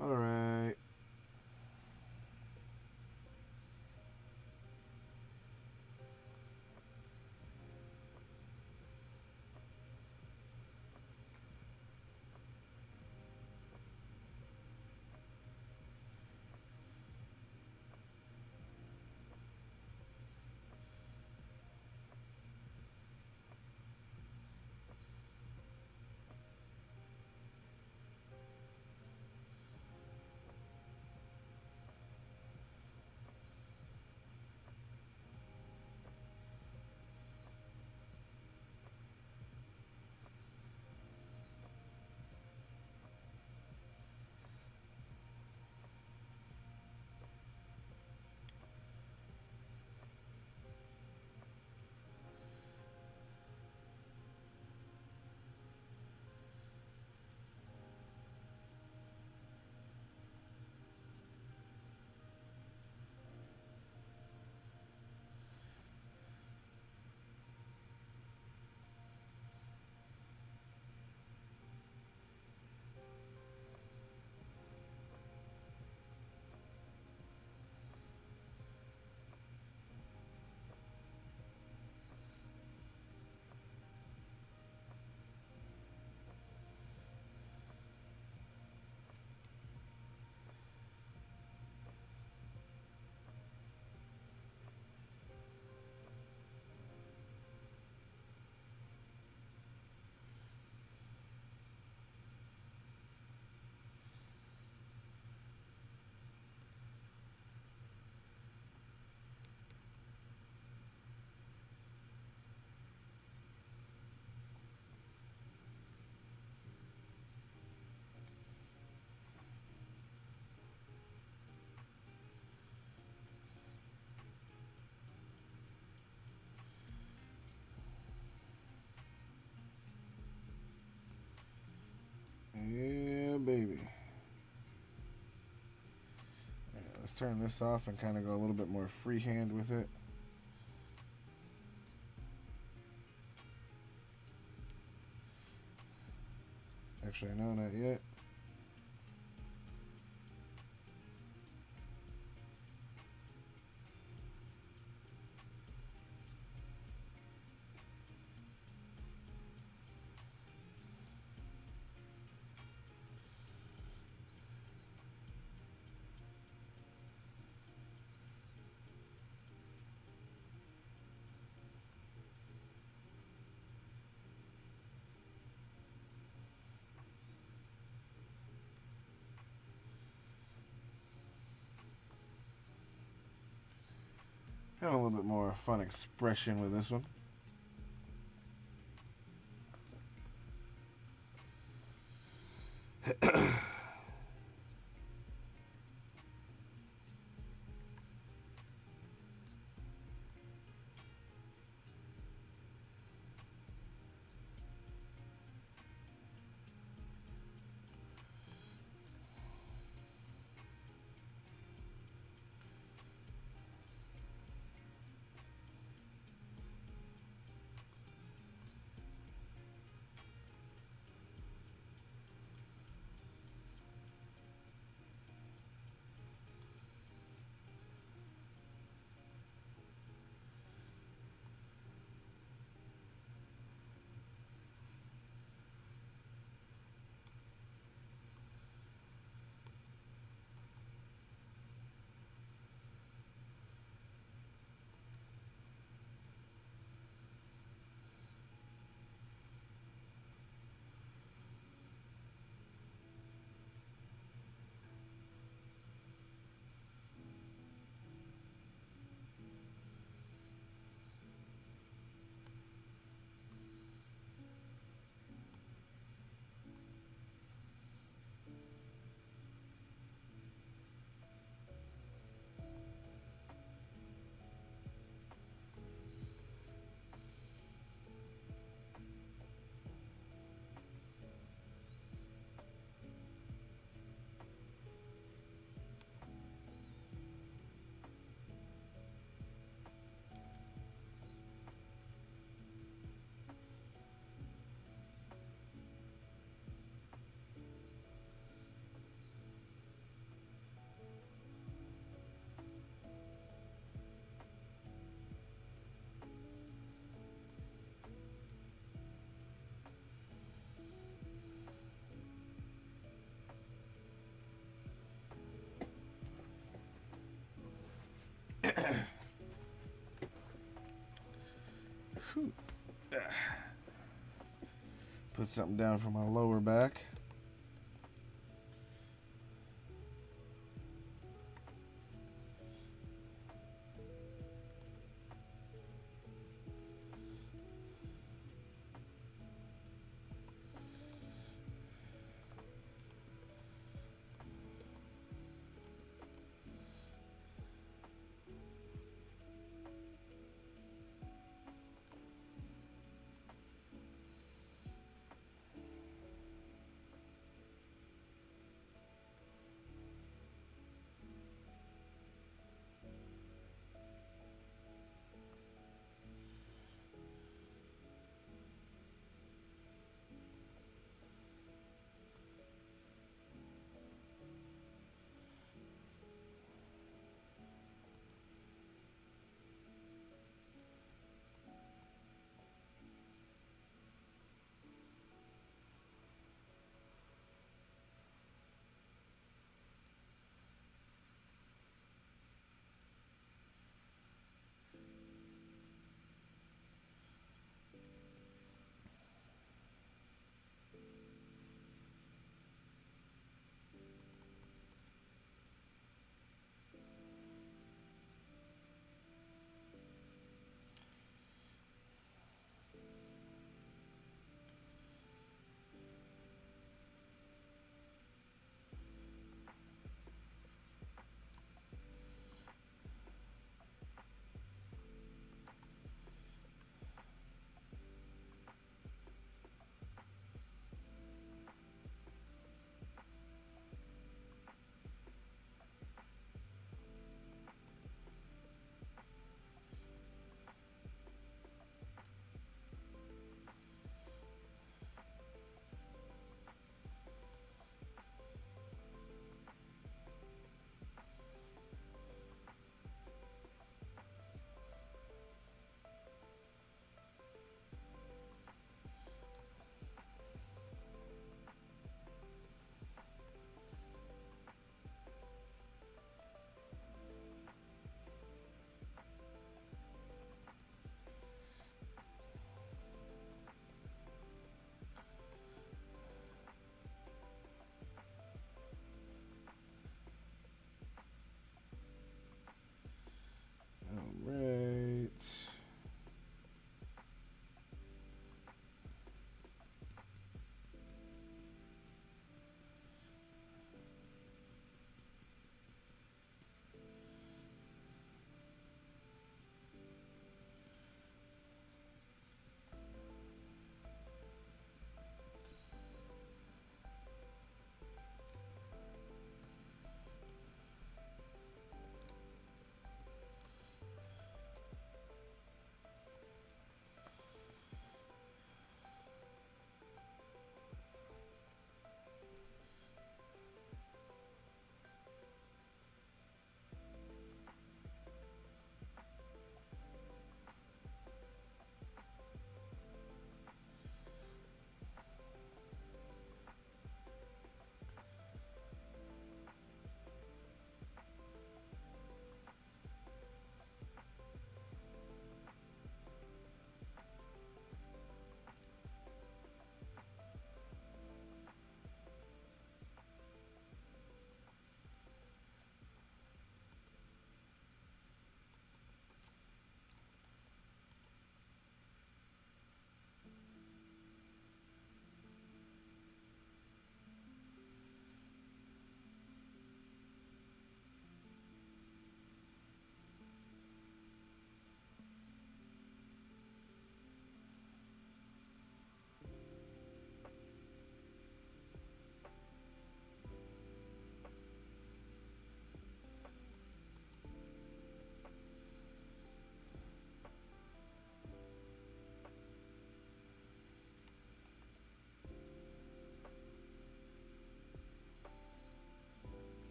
All right. Yeah, baby. Right, let's turn this off and kind of go a little bit more freehand with it. Actually, no, not yet. Have a little bit more fun expression with this one. Put something down for my lower back.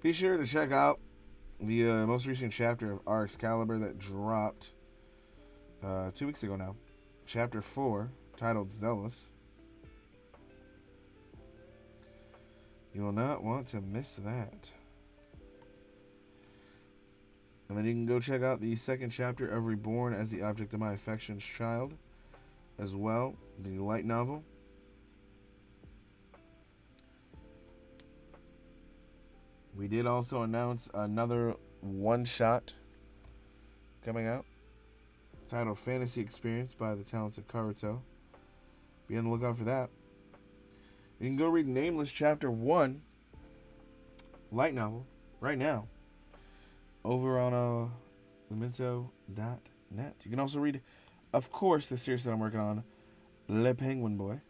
Be sure to check out the most recent chapter of R Excalibur that dropped 2 weeks ago now. Chapter 4, titled Zealous. You will not want to miss that. And then you can go check out the second chapter of Reborn as the Object of My Affection's Child as well, the light novel. We did also announce another one-shot coming out, titled Fantasy Experience by the talented Karuto. Be on the lookout for that. You can go read Nameless Chapter 1, light novel, right now, over on Memento.net. You can also read, of course, the series that I'm working on, Le Penguinboy.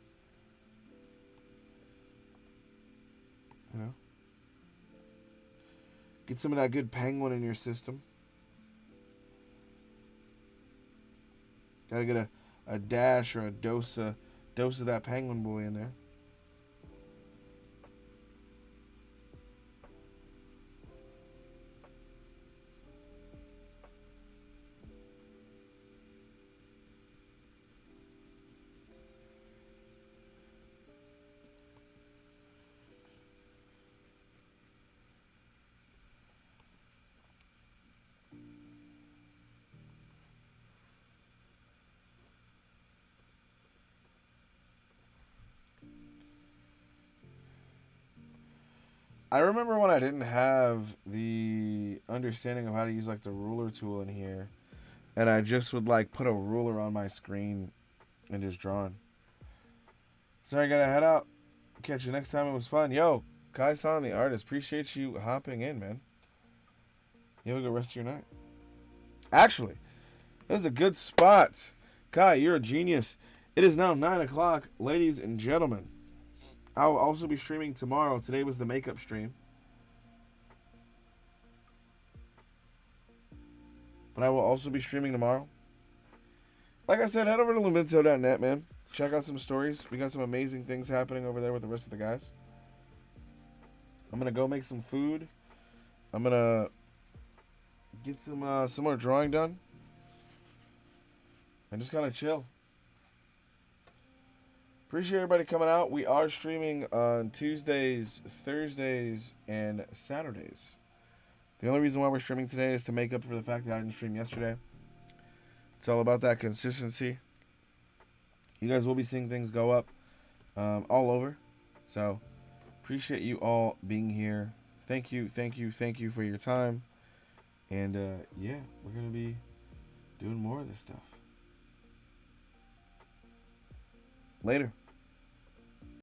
You know? Get some of that good penguin in your system. Gotta get a dash or a dose of that Penguinboy in there. I remember when I didn't have the understanding of how to use like the ruler tool in here, and I just would like put a ruler on my screen and just draw. Sorry, I gotta head out. Catch you next time. It was fun. Yo, Kai-san, the artist, appreciate you hopping in, man. You have a good rest of your night. Actually, this is a good spot. Kai, you're a genius. It is now 9 o'clock, ladies and gentlemen. I'll also be streaming tomorrow. Today was the makeup stream. But I will also be streaming tomorrow. Like I said, head over to Lumento.net, man. Check out some stories. We got some amazing things happening over there with the rest of the guys. I'm going to go make some food. I'm going to get some more drawing done. And just kind of chill. Appreciate everybody coming out. We are streaming on Tuesdays, Thursdays, and Saturdays. The only reason why we're streaming today is to make up for the fact that I didn't stream yesterday. It's all about that consistency. You guys will be seeing things go up all over. So, appreciate you all being here. Thank you for your time. And, yeah, we're going to be doing more of this stuff. Later.